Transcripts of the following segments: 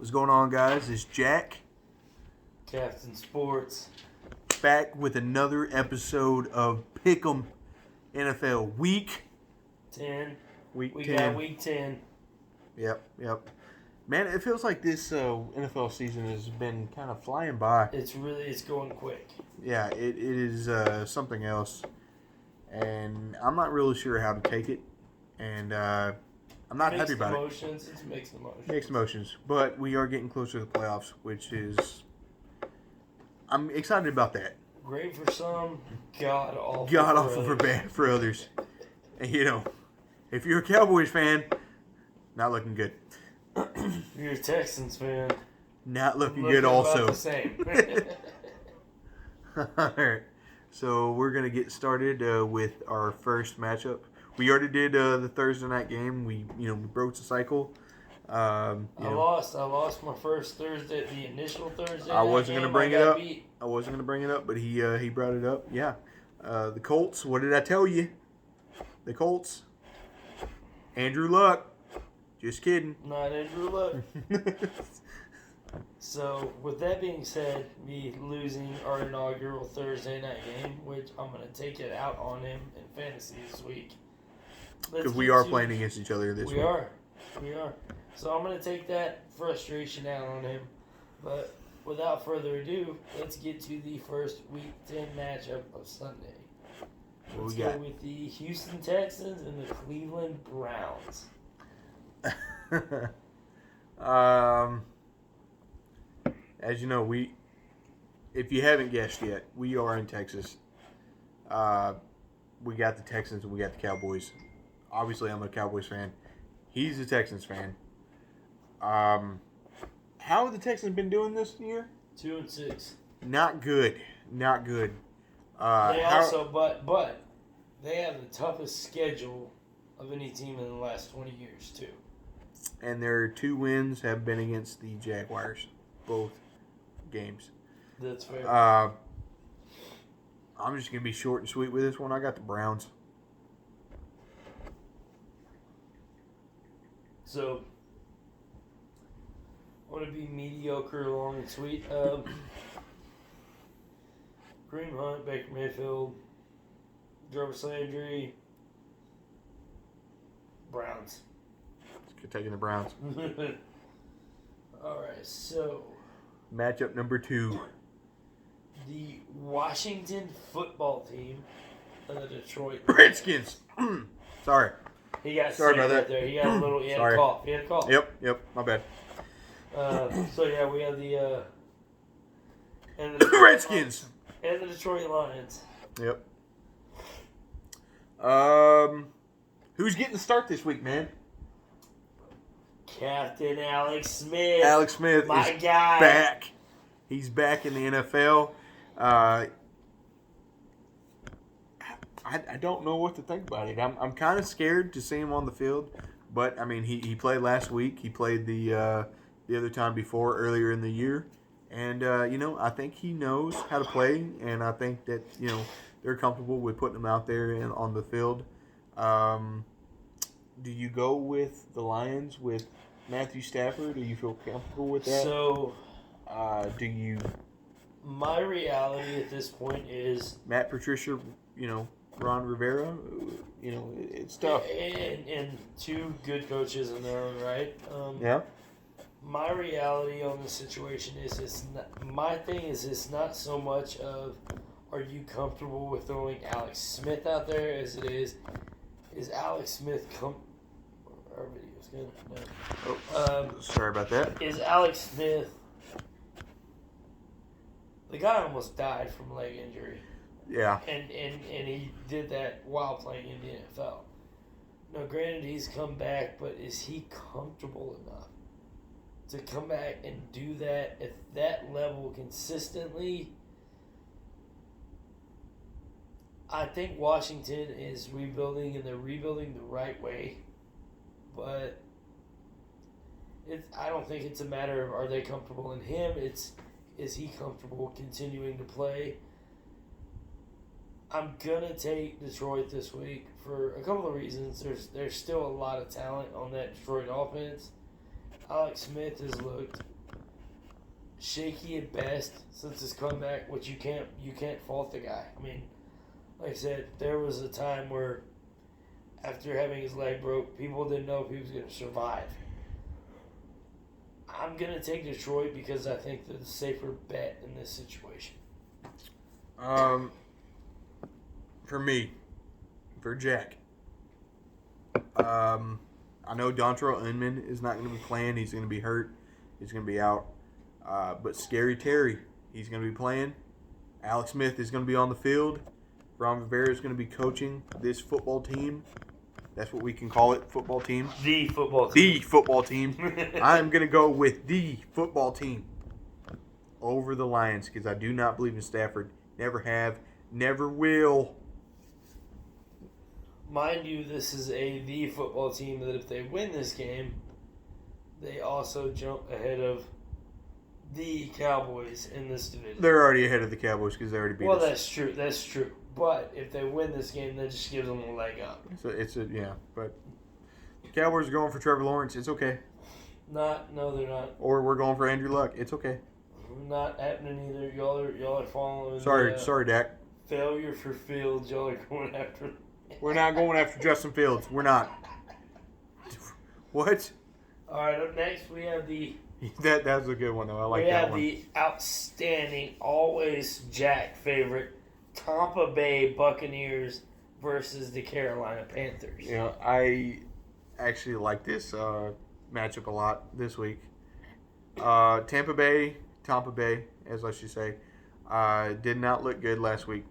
What's going on, guys? It's Jack. Captain Sports. Back with another episode of Pick'em NFL Week 10. Week We 10. got Week 10. Yep. Man, it feels like this NFL season has been kind of flying by. It's going quick. Yeah, it is something else. And I'm not really sure how to take it. And I'm not happy about it. It's mixed emotions. Mixed emotions. But we are getting closer to the playoffs, which is... I'm excited about that. Great for some, god awful for others. And, if you're a Cowboys fan, not looking good. If you're a Texans fan, not looking good also. About the same. All right. So we're going to get started with our first matchup. We already did the Thursday night game. We broke the cycle. I lost my first Thursday, the initial Thursday. I wasn't going to bring it up. I wasn't going to bring it up, but he brought it up. Yeah. The Colts. What did I tell you? The Colts. Andrew Luck. Just kidding. Not Andrew Luck. So, with that being said, me losing our inaugural Thursday night game, which I'm going to take it out on him in fantasy this week. Because we are playing against each other this week. We are. So I'm going to take that frustration out on him. But without further ado, let's get to the first Week 10 matchup of Sunday. Let's go with the Houston Texans and the Cleveland Browns. As you know, if you haven't guessed yet, we are in Texas. We got the Texans and we got the Cowboys. Obviously, I'm a Cowboys fan. He's a Texans fan. How have the Texans been doing this year? 2-6. Not good. But they have the toughest schedule of any team in the last 20 years too. And their 2 wins have been against the Jaguars, both games. That's fair. I'm just gonna be short and sweet with this one. I got the Browns. So, I want to be mediocre, long and sweet. Kareem Hunt, Baker Mayfield, Jarvis Landry, Browns. Let's taking the Browns. All right, so matchup number 2. The Washington football team and the Detroit Redskins. Sorry. He got Sorry about that. There. He had a little. He had a cough. Yep. My bad. So yeah, we have the and the Redskins and the Detroit Lions. Yep. Who's getting the start this week, man? Captain Alex Smith. Alex Smith my is guy. back. He's back in the NFL. I don't know what to think about it. I'm kind of scared to see him on the field, but I mean he played last week. He played the other time before earlier in the year, and I think he knows how to play, and I think that they're comfortable with putting him out there and on the field. Do you go with the Lions with Matthew Stafford? Do you feel comfortable with that? So, do you? My reality at this point is Matt Patricia, Ron Rivera, it's tough. And 2 good coaches in their own right. Yeah. My reality on the situation is it's not so much of are you comfortable with throwing Alex Smith out there as it is Alex Smith our video's good. No. Sorry about that. Is Alex Smith the guy almost died from leg injury. Yeah. And he did that while playing in the NFL. Now, granted, he's come back, but is he comfortable enough to come back and do that at that level consistently? I think Washington is rebuilding, and they're rebuilding the right way. But I don't think it's a matter of are they comfortable in him. Is he comfortable continuing to play? I'm going to take Detroit this week for a couple of reasons. There's still a lot of talent on that Detroit offense. Alex Smith has looked shaky at best since his comeback, which you can't fault the guy. I mean, like I said, there was a time where after having his leg broke, people didn't know if he was going to survive. I'm going to take Detroit because I think they're the safer bet in this situation. For me, for Jack, I know Dontrell Inman is not going to be playing. He's going to be hurt. He's going to be out. But Scary Terry, he's going to be playing. Alex Smith is going to be on the field. Ron Rivera is going to be coaching this football team. That's what we can call it, football team. The football team. The football team. I'm going to go with the football team over the Lions because I do not believe in Stafford. Never have. Never will. Mind you, this is the football team that if they win this game, they also jump ahead of the Cowboys in this division. They're already ahead of the Cowboys because they already beat us. Well, that's true. That's true. But if they win this game, that just gives them a leg up. Yeah. But the Cowboys are going for Trevor Lawrence. It's okay. No, they're not. Or we're going for Andrew Luck. It's okay. Not happening either. Y'all are following. Sorry, Dak. Failure for Fields. Y'all are going after. We're not going after Justin Fields. We're not. What? All right. Up next, we have the. That's a good one though. I like that one. We have the outstanding, always Jack favorite, Tampa Bay Buccaneers versus the Carolina Panthers. Yeah, I actually like this matchup a lot this week. Tampa Bay, as I should say, did not look good last week.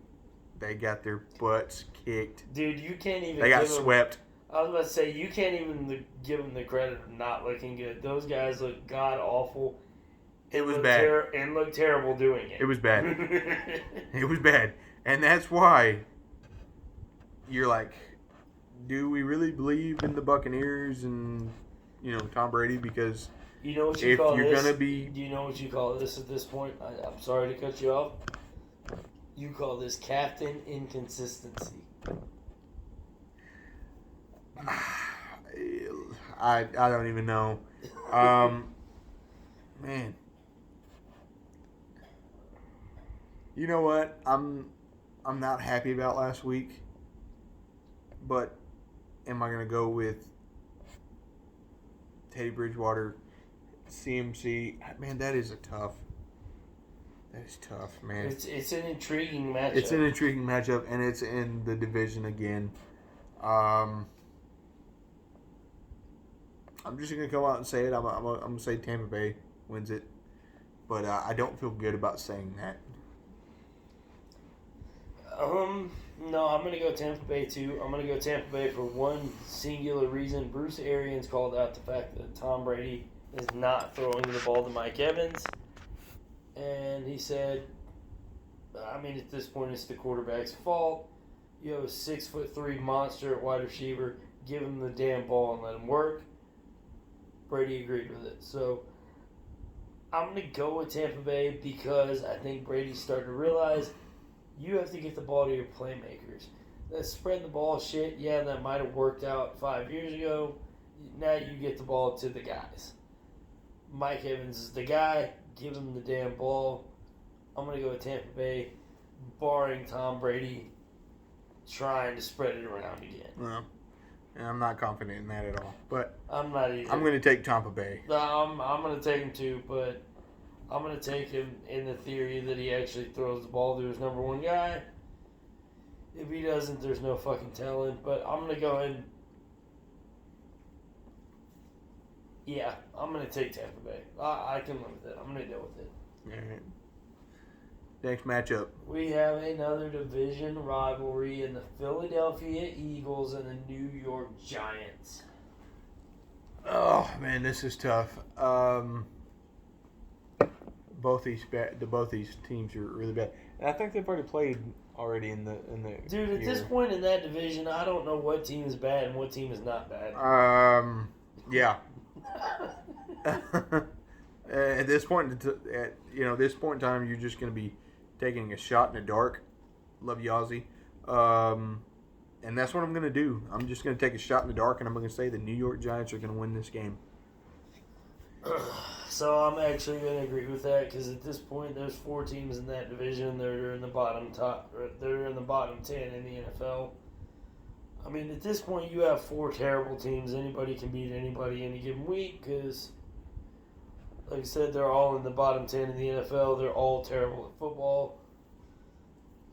They got their butts kicked. Dude, you can't even. They got swept. I was about to say, you can't even give them the credit of not looking good. Those guys look god awful. It was bad. And looked terrible doing it. It was bad. It was bad. And that's why you're like, do we really believe in the Buccaneers and, Tom Brady? Because you know what you call this? If you're going to be... Do you know what you call this at this point? I'm sorry to cut you off. You call this captain inconsistency. I don't even know. Man. You know what? I'm not happy about last week. But am I going to go with Teddy Bridgewater, CMC? Man, that is tough, man. It's an intriguing matchup. It's an intriguing matchup, and it's in the division again. I'm just going to come out and say it. I'm going to say Tampa Bay wins it. But I don't feel good about saying that. No, I'm going to go Tampa Bay too. I'm going to go Tampa Bay for one singular reason. Bruce Arians called out the fact that Tom Brady is not throwing the ball to Mike Evans. And he said, at this point, it's the quarterback's fault. You have a 6'3" monster at wide receiver. Give him the damn ball and let him work. Brady agreed with it. So I'm going to go with Tampa Bay because I think Brady's starting to realize you have to get the ball to your playmakers. That spread the ball shit, yeah, that might have worked out 5 years ago. Now you get the ball to the guys. Mike Evans is the guy. Give him the damn ball. I'm going to go with Tampa Bay, barring Tom Brady trying to spread it around again. Well, and I'm not confident in that at all. But I'm not either. I'm going to take Tampa Bay. I'm going to take him too, but I'm going to take him in the theory that he actually throws the ball to his number one guy. If he doesn't, there's no fucking telling. But I'm going to go ahead and... Yeah, I'm going to take Tampa Bay. I can live with it. I'm going to deal with it. All right. Next matchup. We have another division rivalry in the Philadelphia Eagles and the New York Giants. Oh, man, this is tough. Both these teams are really bad. And I think they've already played in the Dude, at this point in that division, I don't know what team is bad and what team is not bad. Yeah. At this point, this point in time, you're just going to be taking a shot in the dark. Love you, Ozzy. And that's what I'm going to do. I'm just going to take a shot in the dark, and I'm going to say the New York Giants are going to win this game. So I'm actually going to agree with that because at this point, there's 4 teams in that division. They're in the bottom top. They're in the bottom 10 in the NFL. I mean, at this point, you have 4 terrible teams. Anybody can beat anybody any given week because, like I said, they're all in the bottom 10 in the NFL. They're all terrible at football.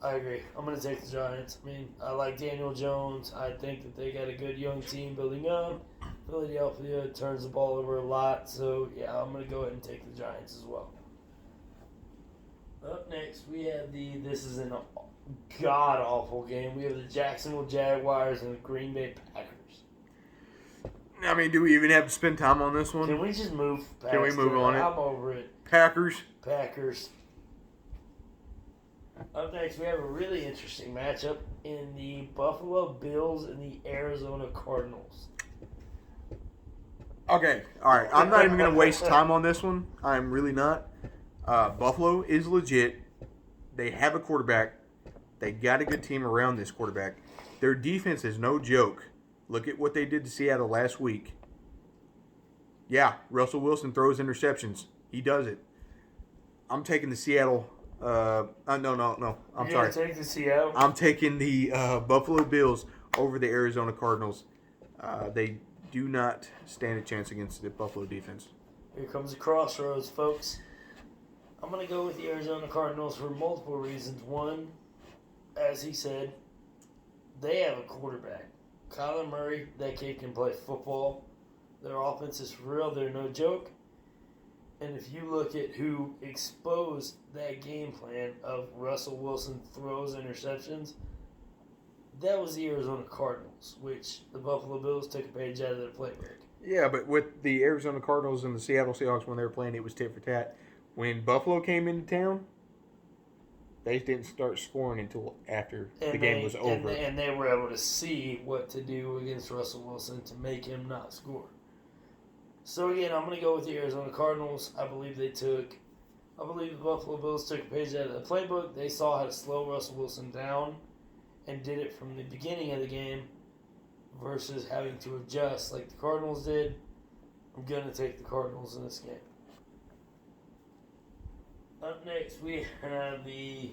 I agree. I'm going to take the Giants. I mean, I like Daniel Jones. I think that they got a good young team building up. Philadelphia turns the ball over a lot. So, yeah, I'm going to go ahead and take the Giants as well. Up next, we have this is a god-awful game. We have the Jacksonville Jaguars and the Green Bay Packers. I mean, do we even have to spend time on this one? Can we just move past Can we move it? on it? I'm over it. Packers. Up next, we have a really interesting matchup in the Buffalo Bills and the Arizona Cardinals. Okay, all right. I'm not even going to waste time on this one. I'm really not. Buffalo is legit. They have a quarterback. They got a good team around this quarterback. Their defense is no joke. Look at what they did to Seattle last week. Yeah, Russell Wilson throws interceptions. He does it. I'm taking the Seattle. No. I'm sorry. Take the Seattle. I'm taking the Buffalo Bills over the Arizona Cardinals. They do not stand a chance against the Buffalo defense. Here comes the crossroads, folks. I'm going to go with the Arizona Cardinals for multiple reasons. One, as he said, they have a quarterback. Kyler Murray, that kid can play football. Their offense is real. They're no joke. And if you look at who exposed that game plan of Russell Wilson throws interceptions, that was the Arizona Cardinals, which the Buffalo Bills took a page out of their playbook. Yeah, but with the Arizona Cardinals and the Seattle Seahawks when they were playing, it was tit for tat. When Buffalo came into town, they didn't start scoring until after the game was over. And they were able to see what to do against Russell Wilson to make him not score. So again, I'm going to go with the Arizona Cardinals. I believe the Buffalo Bills took a page out of the playbook. They saw how to slow Russell Wilson down and did it from the beginning of the game versus having to adjust like the Cardinals did. I'm going to take the Cardinals in this game. Up next, we have the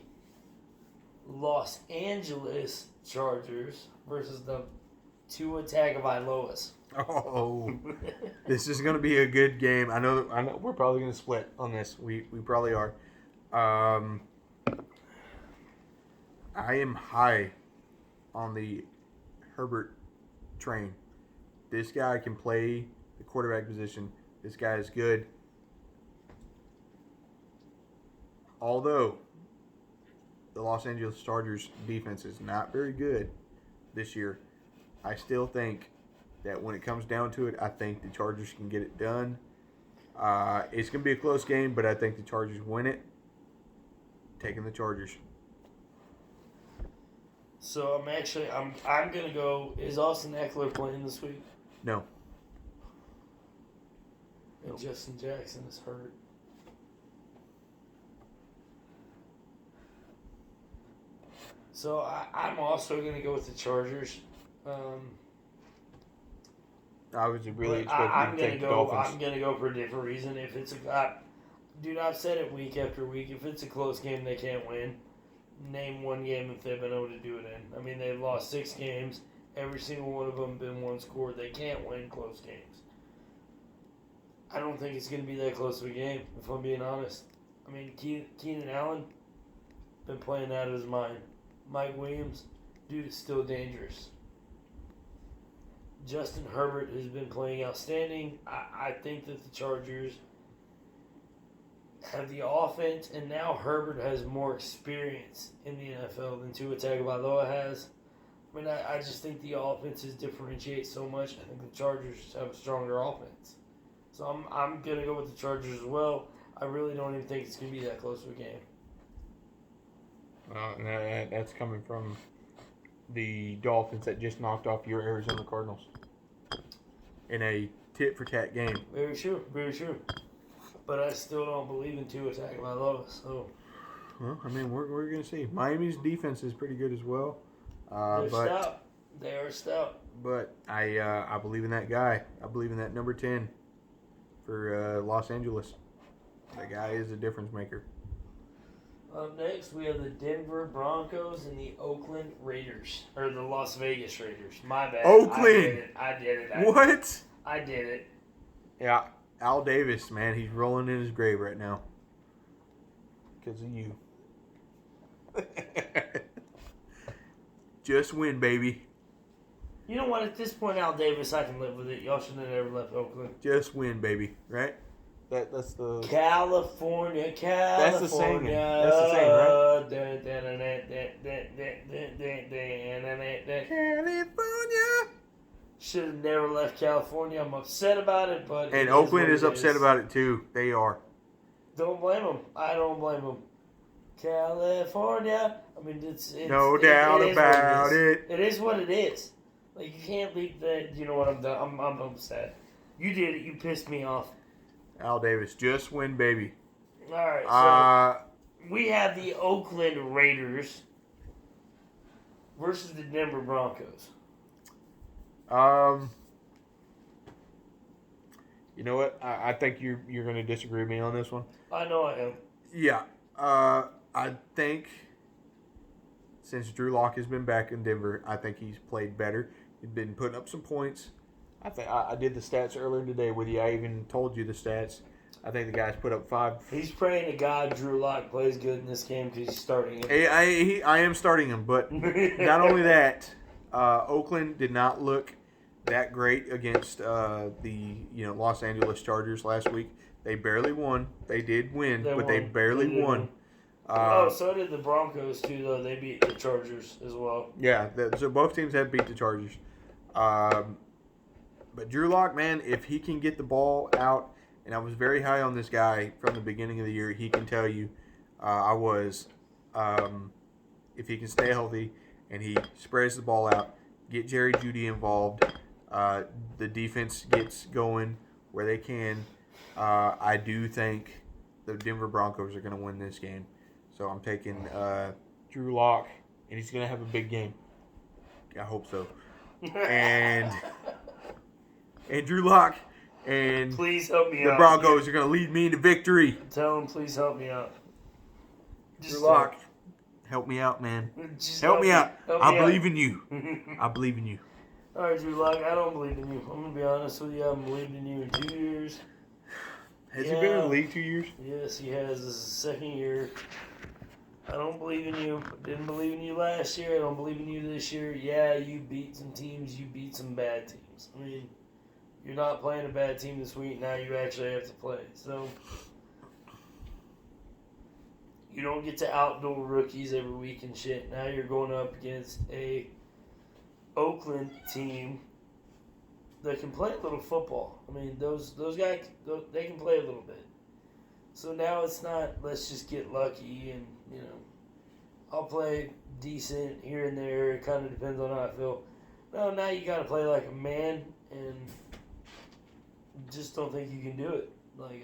Los Angeles Chargers versus the Tua Tagovailoas. Oh, this is going to be a good game. I know we're probably going to split on this. We probably are. I am high on the Herbert train. This guy can play the quarterback position. This guy is good. Although the Los Angeles Chargers defense is not very good this year, I still think that when it comes down to it, I think the Chargers can get it done. It's going to be a close game, but I think the Chargers win it. Taking the Chargers. So I'm going to go. Is Austin Eckler playing this week? No. And Justin Jackson is hurt. So I'm also going to go with the Chargers. I was really expecting to take the Dolphins. I'm going to go for a different reason. If it's dude, I've said it week after week. If it's a close game, they can't win. Name one game if they've been able to do it in. I mean, they've lost 6 games. Every single one of them been one score. They can't win close games. I don't think it's going to be that close of a game, if I'm being honest. I mean, Keenan Allen been playing out of his mind. Mike Williams, dude, is still dangerous. Justin Herbert has been playing outstanding. I think that the Chargers have the offense, and now Herbert has more experience in the NFL than Tua Tagovailoa has. I mean, I just think the offenses differentiate so much. I think the Chargers have a stronger offense. So I'm going to go with the Chargers as well. I really don't even think it's going to be that close of a game. That's coming from the Dolphins that just knocked off your Arizona Cardinals in a tit-for-tat game. Very true, very true. But I still don't believe in Tua Tagovailoa. So, well, I mean, we're going to see. Miami's defense is pretty good as well. They're stout. They are stout. But I believe in that guy. I believe in that number 10. for Los Angeles. The guy is a difference maker. Up next, we have the Denver Broncos and the Oakland Raiders. Or the Las Vegas Raiders. My bad. Oakland! I did it. What? I did it. Yeah, Al Davis, man, he's rolling in his grave right now. Because of you. Just win, baby. You know what? At this point, Al Davis, I can live with it. Y'all should have never left Oakland. Just win, baby. Right? That's the... California. That's the saying. That's the saying, right? California. Should have never left California. I'm upset about it, but... And Oakland is upset about it, too. They are. Don't blame them. I don't blame them. California. I mean, it's no doubt about it. It is what it is. Like, you can't leave that. You know what? I'm done. I'm upset. You did it. You pissed me off. Al Davis, just win, baby. All right. So we have the Oakland Raiders versus the Denver Broncos. You know what? I think you're going to disagree with me on this one. I know I am. Yeah. I think since Drew Lock has been back in Denver, I think he's played better. He's been putting up some points. I think I did the stats earlier today with you. I even told you the stats. I think the guy's put up 5. He's praying to God Drew Lock plays good in this game because he's starting him. I am starting him, but not only that, Oakland did not look that great against the Los Angeles Chargers last week. They barely won. They did win, but they barely won. So did the Broncos too, though. They beat the Chargers as well. Yeah, so both teams have beat the Chargers. But Drew Lock, man, if he can get the ball out, and I was very high on this guy from the beginning of the year, he can tell you I was. If he can stay healthy and he spreads the ball out, get Jerry Jeudy involved, the defense gets going where they can, I do think the Denver Broncos are going to win this game. So I'm taking Drew Lock, and he's going to have a big game. I hope so. And Drew Lock and please help me the out. Broncos are going to lead me into victory. Tell him, please help me out. Drew Lock, help me out, man. Help me out. I believe in you. I believe in you. All right, Drew Lock, I don't believe in you. I'm going to be honest with you. I haven't believed in you in 2 years. Has he been in the league 2 years? Yes, he has. This is his second year. I don't believe in you. I didn't believe in you last year. I don't believe in you this year. Yeah, you beat some teams. You beat some bad teams. I mean, you're not playing a bad team this week. Now you actually have to play. So, you don't get to outdo rookies every week and shit. Now you're going up against a Oakland team that can play a little football. I mean, those guys, they can play a little bit. So now it's not, let's just get lucky and, I'll play decent here and there. It kind of depends on how I feel. No, now you got to play like a man, and just don't think you can do it. Like,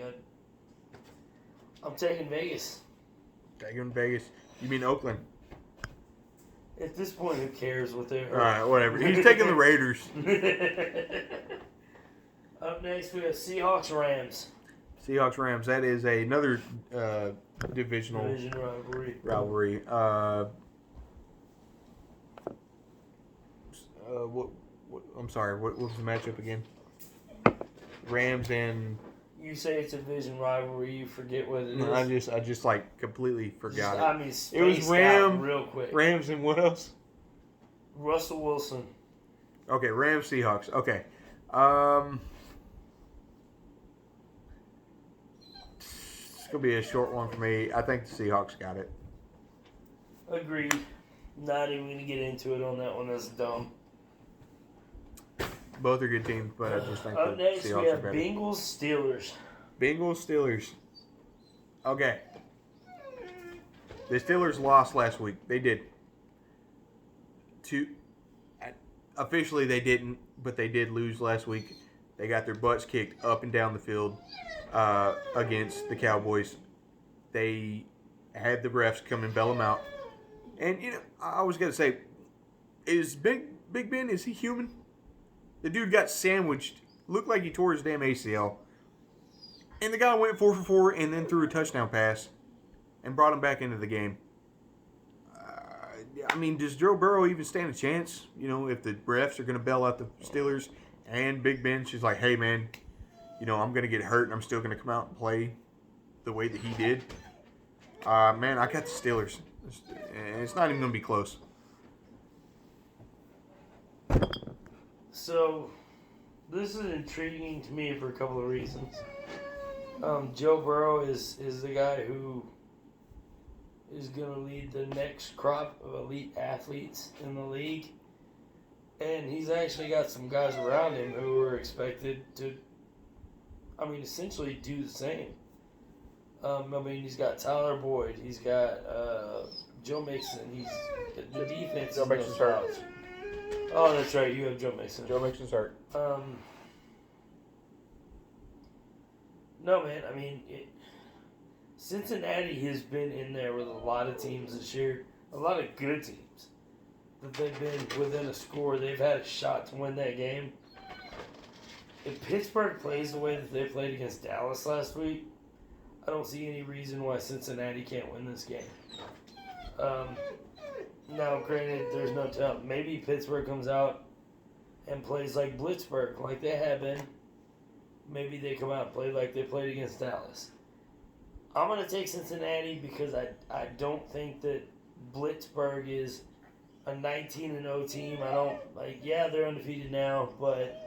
I'm taking Vegas. Taking Vegas. You mean Oakland? At this point, who cares what they're... All right, whatever. He's taking the Raiders. Up next, we have Seahawks-Rams. Seahawks-Rams. That is another division rivalry. I'm sorry. What was the matchup again? Rams and... You say it's a division rivalry. You forget what it is. I just like completely forgot it. I mean, it was real quick. Rams and what else? Russell Wilson. Okay, Rams Seahawks. Okay. It's gonna be a short one for me. I think the Seahawks got it. Agreed. Not even gonna get into it on that one. That's dumb. Both are good teams, but I just think Up the next, Seahawks we have are better. Bengals-Steelers. Bengals-Steelers. Okay. The Steelers lost last week. They did. Officially, they didn't, but they did lose last week. They got their butts kicked up and down the field against the Cowboys. They had the refs come and bail them out. And, I was going to say, is Big Ben, is he human? The dude got sandwiched. Looked like he tore his damn ACL. And the guy went 4 for 4 and then threw a touchdown pass and brought him back into the game. I mean, does Joe Burrow even stand a chance? You know, if the refs are going to bail out the Steelers and Big Ben, she's like, hey, man, you know, I'm going to get hurt and I'm still going to come out and play the way that he did. Man, I got the Steelers. It's not even going to be close. So, this is intriguing to me for a couple of reasons. Joe Burrow is the guy who is going to lead the next crop of elite athletes in the league. And he's actually got some guys around him who are expected to, essentially do the same. He's got Tyler Boyd. He's got Joe Mixon. The defense. Joe Mixon's hurt. Oh, that's right. You have Joe Mixon. Joe Mixon's hurt. No, man. Cincinnati has been in there with a lot of teams this year. A lot of good teams. That they've been within a score. They've had a shot to win that game. If Pittsburgh plays the way that they played against Dallas last week, I don't see any reason why Cincinnati can't win this game. Now, granted, there's no telling. Maybe Pittsburgh comes out and plays like Blitzburgh, like they have been. Maybe they come out and play like they played against Dallas. I'm going to take Cincinnati because I don't think that Blitzburgh is a 19-0 team. They're undefeated now, but,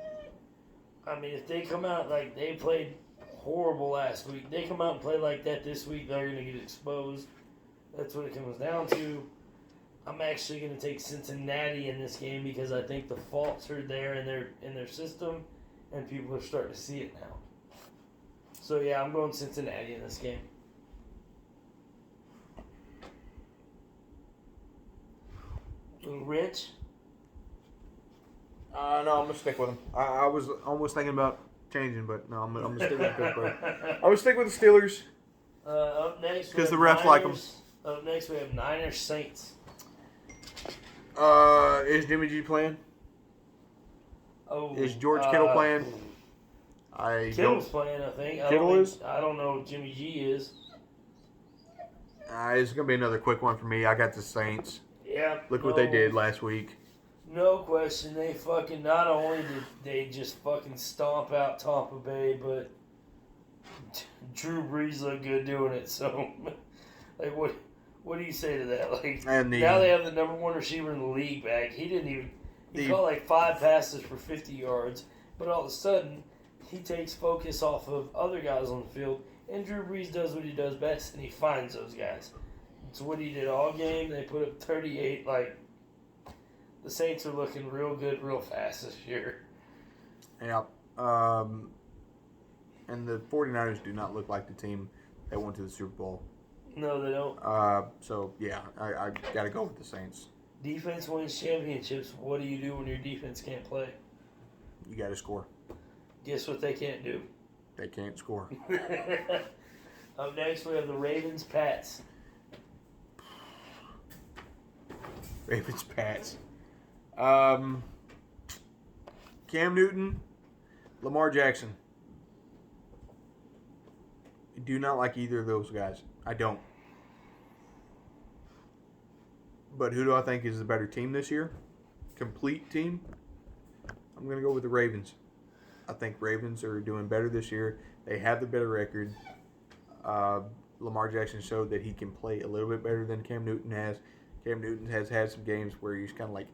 if they come out like they played horrible last week, they come out and play like that this week, they're going to get exposed. That's what it comes down to. I'm actually going to take Cincinnati in this game because I think the faults are there in their system, and people are starting to see it now. So, yeah, I'm going Cincinnati in this game. Rich? No, I'm going to stick with him. I was almost thinking about changing, but no, I'm going to stick with Pittsburgh. I'm going to stick with the Steelers. Up next, because the refs like them. Up next, we have Niners Saints. Is Jimmy G playing? Oh, is George Kittle playing? Kittle's playing, I think. I don't know if Jimmy G is. It's going to be another quick one for me. I got the Saints. Yeah. Look what they did last week. No question. They fucking, not only did they just fucking stomp out Tampa Bay, but Drew Brees looked good doing it. So, what do you say to that? Now they have the number one receiver in the league back. He caught 5 passes for 50 yards, but all of a sudden, he takes focus off of other guys on the field, and Drew Brees does what he does best, and he finds those guys. It's what he did all game. They put up 38. The Saints are looking real good, real fast this year. Yeah. And the 49ers do not look like the team that went to the Super Bowl. No, they don't. So, yeah, I got to go with the Saints. Defense wins championships. What do you do when your defense can't play? You got to score. Guess what they can't do? They can't score. Up next, we have the Ravens-Pats. Ravens-Pats. Cam Newton, Lamar Jackson. I do not like either of those guys. I don't. But who do I think is the better team this year? Complete team? I'm going to go with the Ravens. I think Ravens are doing better this year. They have the better record. Lamar Jackson showed that he can play a little bit better than Cam Newton has. Cam Newton has had some games where he's kind of like,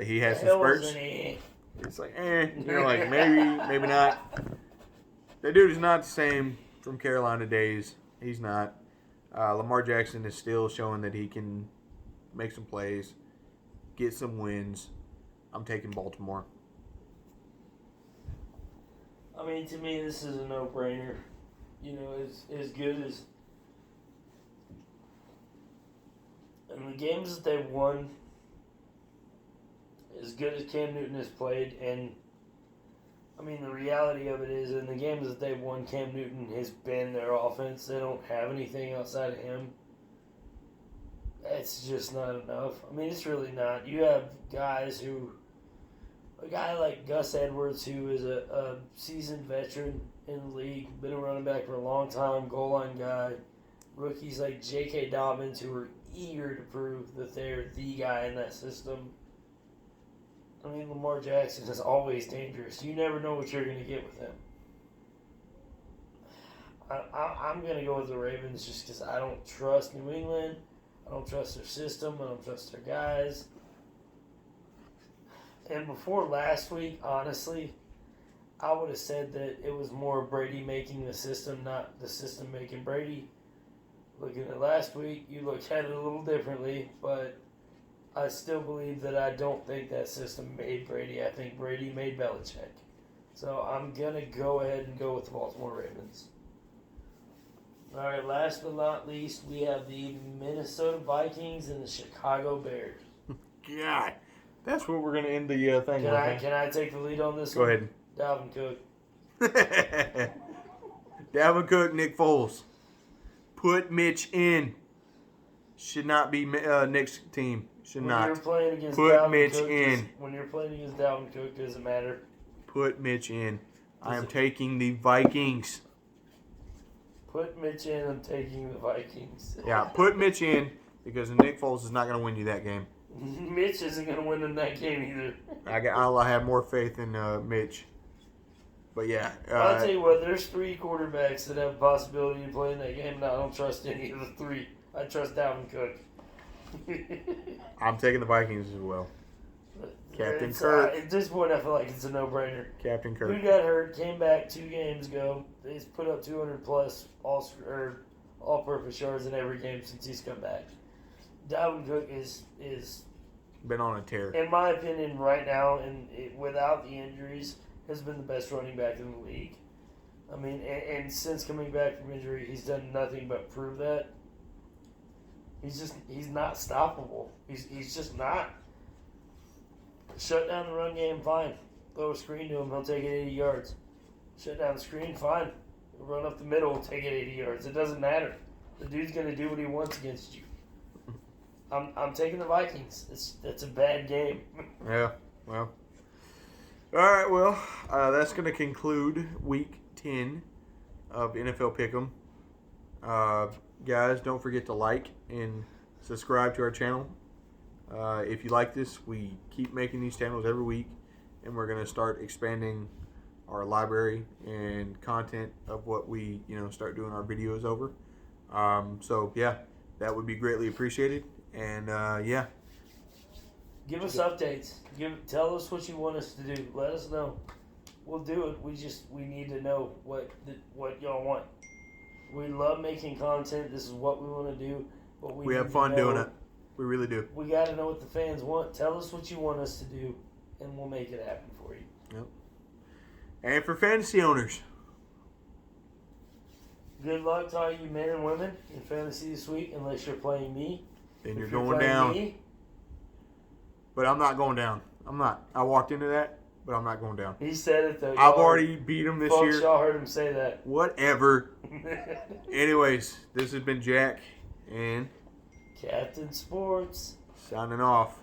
he has some spurts. It's like, You're like, maybe not. The dude is not the same from Carolina days. He's not. Lamar Jackson is still showing that he can make some plays, get some wins. I'm taking Baltimore. To me, this is a no-brainer. As good as... And the games that they've won, as good as Cam Newton has played, and the reality of it is, in the games that they've won, Cam Newton has been their offense. They don't have anything outside of him. It's just not enough. It's really not. You have guys who, a guy like Gus Edwards, who is a seasoned veteran in the league, been a running back for a long time, goal line guy. Rookies like J.K. Dobbins, who are eager to prove that they're the guy in that system. I mean, Lamar Jackson is always dangerous. You never know what you're going to get with him. I'm going to go with the Ravens just because I don't trust New England. I don't trust their system. I don't trust their guys. And before last week, honestly, I would have said that it was more Brady making the system, not the system making Brady. Looking at last week, you looked at it a little differently, but I still believe that I don't think that system made Brady. I think Brady made Belichick. So I'm going to go ahead and go with the Baltimore Ravens. All right, last but not least, we have the Minnesota Vikings and the Chicago Bears. God, that's what we're going to end the thing with. Can I take the lead on this Go one? ahead. Dalvin Cook. Dalvin Cook, Nick Foles. Put Mitch in. Should not be Nick's team. Should When not. you're playing against Put Dalvin Mitch Cook, in. When you're playing against Dalvin Cook, doesn't matter. Put Mitch in. I am taking the Vikings. Put Mitch in. I'm taking the Vikings. Yeah, put Mitch in because Nick Foles is not going to win you that game. Mitch isn't going to win in that game either. I have more faith in Mitch. But yeah. I'll tell you what, there's 3 quarterbacks that have a possibility of playing that game, and I don't trust any of the 3. I trust Dalvin Cook. I'm taking the Vikings as well. Captain Kirk. At this point, I feel like it's a no-brainer. Captain Kirk. Who got hurt, came back 2 games ago. He's put up 200-plus all-purpose yards in every game since he's come back. Dalvin Cook is been on a tear. In my opinion, right now, and without the injuries, has been the best running back in the league. I mean, and since coming back from injury, he's done nothing but prove that. He's not stoppable. He's just not. Shut down the run game, fine. Throw a screen to him, he'll take it 80 yards. Shut down the screen, fine. Run up the middle, take it 80 yards. It doesn't matter. The dude's going to do what he wants against you. I'm taking the Vikings. It's a bad game. Yeah, well. All right, well, that's going to conclude Week 10 of NFL Pick'em. Guys, don't forget to like and subscribe to our channel. If you like this, we keep making these channels every week, and we're going to start expanding our library and content of what we start doing our videos over. So, yeah, that would be greatly appreciated. And, yeah. Give us updates. Tell us what you want us to do. Let us know. We'll do it. We need to know what y'all want. We love making content. This is what we want to do. But we have fun doing it. We really do. We got to know what the fans want. Tell us what you want us to do, and we'll make it happen for you. Yep. And for fantasy owners, good luck to all you men and women in fantasy this week, unless you're playing me. Then you're going down. But I'm not going down. I'm not. I walked into that, but I'm not going down. He said it, though. I've already beat him this year. Y'all heard him say that. Whatever. Anyways, this has been Jack and Captain Sports. signing off.